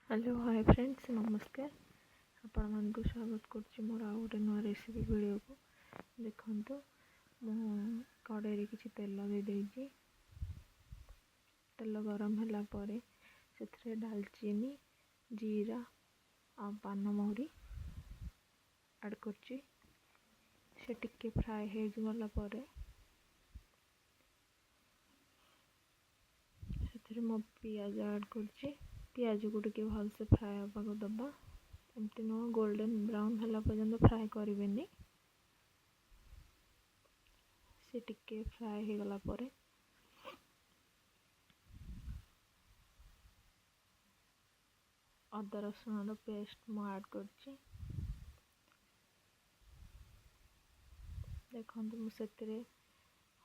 Hello hi friends नमस्कार आपण मानक स्वागत करछि मोर आ गोटे नुआ रेसिपी वीडियो को देखंतु मु कड़ाई किछि तेल दे देछि तेल गरम होला परे सेथरे दालचीनी जीरा आ पान महुरी ऐड करछि से टिके फ्राई हे गला परे सेथरे मो पियाज ऐड करछि पियाज को टिके भल से फ्राए हवा को दबा एमती नुह गोल्डन ब्राउन होला पर्यंत फ्राए करेनि से टिके फ्राए हो गला परे अदा रसुण पेस्ट मु ऐड करछि देखंतु मु सेतरे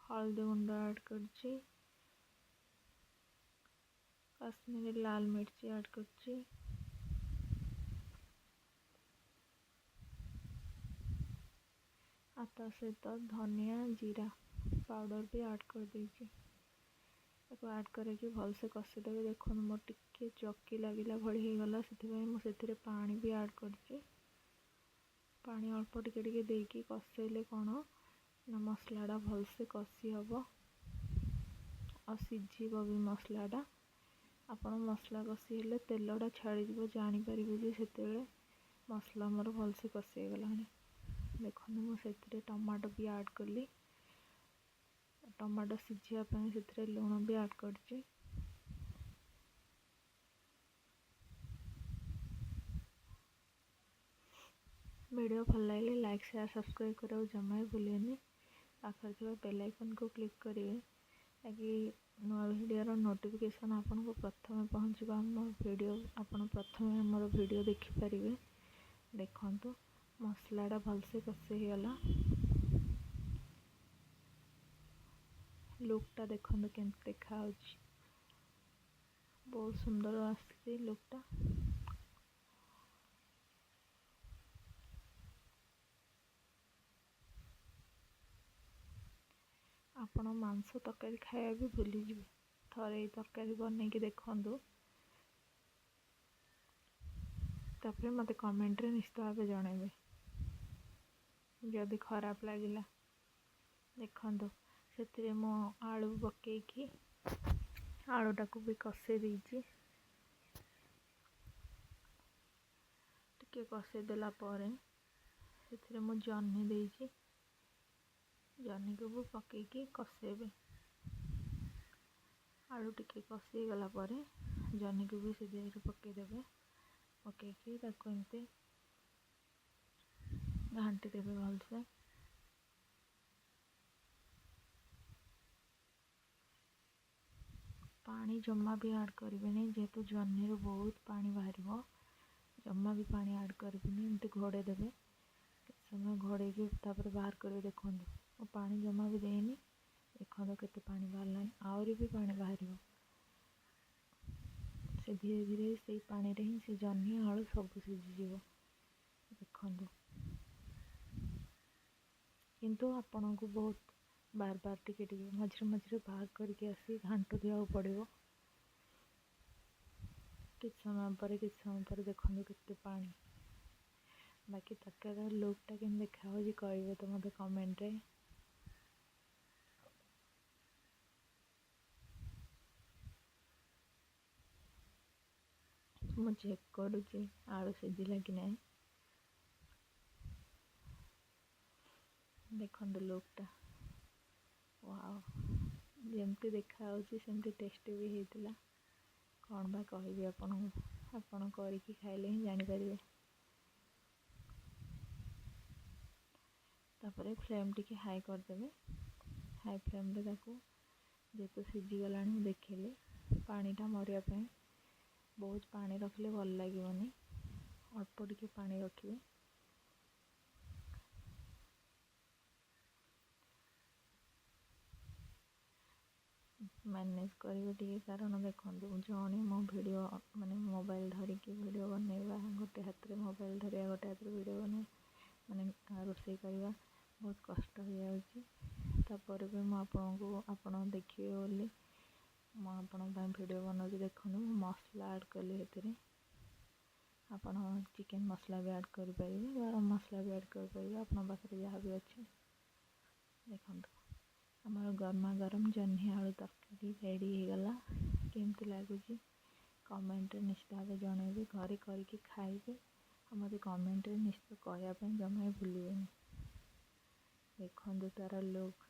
हल्दी गुंड ऐड करछि कश्मीरी लाल मिर्ची ऐड करछि आता सहित धनिया जीरा पाउडर भी ऐड कर देछि ऐड करके भल से कषिदेवे देखो मोर टिके चकी लगिला भली हो गला से पानी भी ऐड करछि पानी अल्प टिके टिके देकी कषेले कौन ना मसलाटा भल से कषि हम और सीझीब भी मसलाटा आपण मसला कषि हेले तेलटा छाड़ीज जानी पारिबे जे सेतेबेले मसला मोर भल से कषि गलानी देखो मुझे टमाटो भी ऐड कली टमाटो सीझापी से लुण भी ऐड करछि वीडियो भल लगे लाइक शेयर सब्सक्राइब करा जमा भूलेनि पाखर थी बेल आइकन को क्लिक करेंगे ताकि नुआ वीडियो नोटिफिकेशन आपन को प्रथम पहुँचवा आम वीडियो आपन प्रथम आमर वीडियो देखिपारे देखंतु मसलाटा भल से कषि गला लुकटा देखंतु केमती देखा बहुत सुंदर आसी लुकटा आपण मांस तरकारी खाया भी भूली जी थरे तरकारी बनई कि देखंतु तापर मते कमेंट रे निश्चित भाव जणेबे जदि खराब लगिला देखंतु सेतिरे मो आलू पकेकी आलूटा को भी कषे देछि टिके कषे देला परे सेतिरे मो जन्नी देछि जन्नी को भी पकेकी कषेबे आलू टिके कषि गला परे जन्नी को भी से देहरे पकेदेबे पकेकी ताको एमती घांटी देबे भलसे पानी जमा भी ऐड करेनि जेहेतु जन्नी रू बहुत पानी बाहर जमा भी पानी ऐड करेनि एमती घोड़े देबे समय घोड़े के तापर बाहर कर देखो पानी जमा भी देनी देखो केते पानी बाहर आहरी भी पानी बाहर से धीरे धीरे से पानी रे ही से जन्नी आलू सब सीझीज देखो किंतु आपण को बहुत बार बार टिके टिके मझे मझे बाहर करके आसी घांटू दिया पड़ो कि समय पर देखो केते पानी बाकी तरकार लुकटा के देखा कहे तो मत कमेंट रे मु चेक करुँची आलू सीझिला कि नहीं देखो लुकटा वाओ जमती देखा सेमती टेस्टी भी होता कौन बा कहि आपन करके खाइले ही जानीपारे तापर फ्लेम टिके हाई करदेवे हाई फ्लेम रे जेहेतु सीझीगला देखिले पानीटा मरिया बहुत पानी रखले भल लगे अल्प टिके पानी रखिए मैनेज करेंगे कारण देखो जड़े मो वीडियो माने मोबाइल धरिकी वीडियो बनवा गोटे हाथ में मोबाइल धरिया गोटे हाथ में वीडियो बन माने रोषे करवा बहुत कष्ट हो जापर भी मुझे देखिए बोली मुझे वीडियो बनाऊँ देखो मसला ऐड कली। ଆପଣ ଚିକେନ୍ ମସଲା ବି ଆଡ଼୍ କରିପାରିବେ, ଗରମ ମସଲା ବି ଆଡ଼୍ କରିପାରିବେ, ଆପଣଙ୍କ ପାଖରେ ଯାହା ବି ଅଛି। ଦେଖନ୍ତୁ ଆମର ଗରମା ଗରମ ଜହ୍ନି ଆଳୁ ତରକାରୀ ରେଡ଼ି ହେଇଗଲା। କେମିତି ଲାଗୁଛି କମେଣ୍ଟରେ ନିଶ୍ଚିତ ଭାବେ ଜଣାଇବେ, ଘରେ କରିକି ଖାଇବେ ଆଉ ମୋତେ କମେଣ୍ଟରେ ନିଶ୍ଚିତ କହିବା ପାଇଁ ଜମା ଭୁଲିବେନି। ଦେଖନ୍ତୁ ତାର ଲୁକ୍,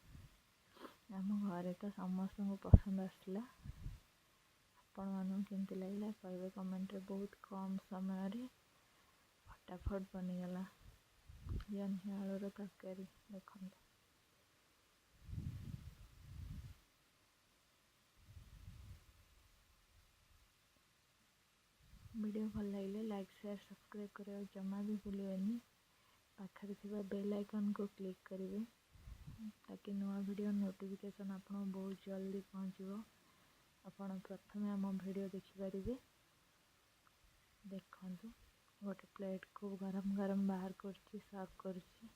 ଆମ ଘରେ ତ ସମସ୍ତଙ୍କୁ ପସନ୍ଦ ଆସିଲା। ଆପଣମାନଙ୍କୁ କେମିତି ଲାଗିଲା କହିବେ କମେଣ୍ଟରେ। ବହୁତ କମ୍ ସମୟରେ ଫଟାଫଟ ବନିଗଲା ଜହ୍ନି ଆଳୁର ତରକାରୀ। ଦେଖନ୍ତୁ ଭିଡ଼ିଓ ଭଲ ଲାଗିଲେ ଲାଇକ୍ ସେୟାର ସବସ୍କ୍ରାଇବ୍ କରିବାକୁ ଜମା ବି ଭୁଲିବେନି। ପାଖରେ ଥିବା ବେଲ୍ ଆଇକନ୍କୁ କ୍ଲିକ୍ କରିବେ ତାକି ନୂଆ ଭିଡ଼ିଓ ନୋଟିଫିକେସନ୍ ଆପଣଙ୍କୁ ବହୁତ ଜଲ୍ଦି ପହଞ୍ଚିବ। ଆପଣ ପ୍ରଥମେ ଆମ ଭିଡ଼ିଓ ଦେଖିପାରିବେ। ଦେଖନ୍ତୁ ଗୋଟେ ପ୍ଲେଟ୍କୁ ଗରମ ଗରମ ବାହାର କରୁଛି, ସର୍ଭ କରୁଛି।